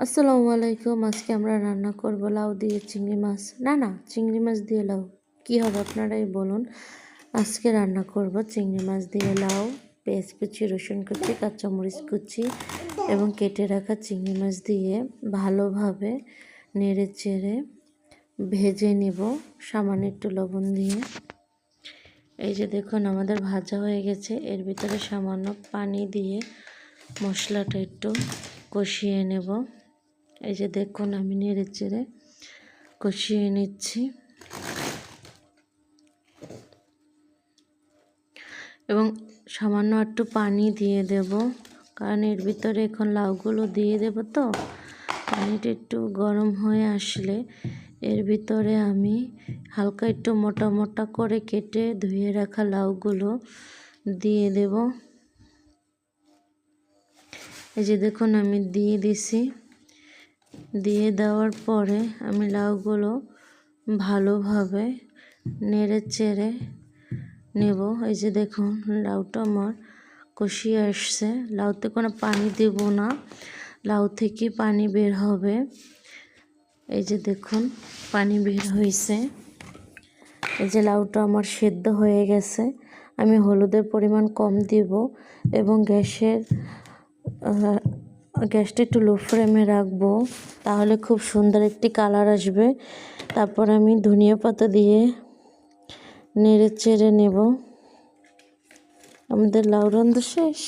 আসসালামু আলাইকুম। আজকে আমরা রান্না করব লাউ দিয়ে চিংড়ি মাছ। না, চিংড়ি মাছ দিয়ে লাউ কী হবে আপনারাই বলুন। আজকে রান্না করব চিংড়ি মাছ দিয়ে লাউ, পেঁয়াজ কুচি, রসুন কুচি, কাঁচামরিচ কুচি এবং কেটে রাখা চিংড়ি মাছ দিয়ে ভালোভাবে নেড়ে চেড়ে ভেজে নেব সামান্য একটু লবণ দিয়ে। এই যে দেখুন আমাদের ভাজা হয়ে গেছে। এর ভিতরে সামান্য পানি দিয়ে মশলাটা একটু কষিয়ে নেব। এই যে দেখুন আমি নেড়ে চেড়ে কষিয়ে নিচ্ছি এবং সামান্য একটু পানি দিয়ে দেব, কারণ এর ভিতরে এখন লাউগুলো দিয়ে দেব। তো পানিটা একটু গরম হয়ে আসলে এর ভিতরে আমি হালকা একটু মোটা মোটা করে কেটে ধুয়ে রাখা লাউগুলো দিয়ে দেব। এই যে দেখুন আমি দিয়ে দিছি। দিয়ে দেওয়ার পরে আমি লাউগুলো ভালোভাবে নেড়ে চেড়ে নেব। এই যে দেখুন লাউটা আমার কষিয়ে আসছে। লাউতে কোনো পানি দেব না, লাউ থেকে পানি বের হবে। এই যে দেখুন পানি বের হয়েছে। এই যে লাউটা আমার সেদ্ধ হয়ে গেছে। আমি হলুদের পরিমাণ কম দেব এবং গ্যাসটা একটু লো ফ্লেমে রাখবো, তাহলে খুব সুন্দর একটি কালার আসবে। তারপর আমি ধনিয়া পাতা দিয়ে নেড়ে চেড়ে নেব। আমাদের লাউ রান্না শেষ।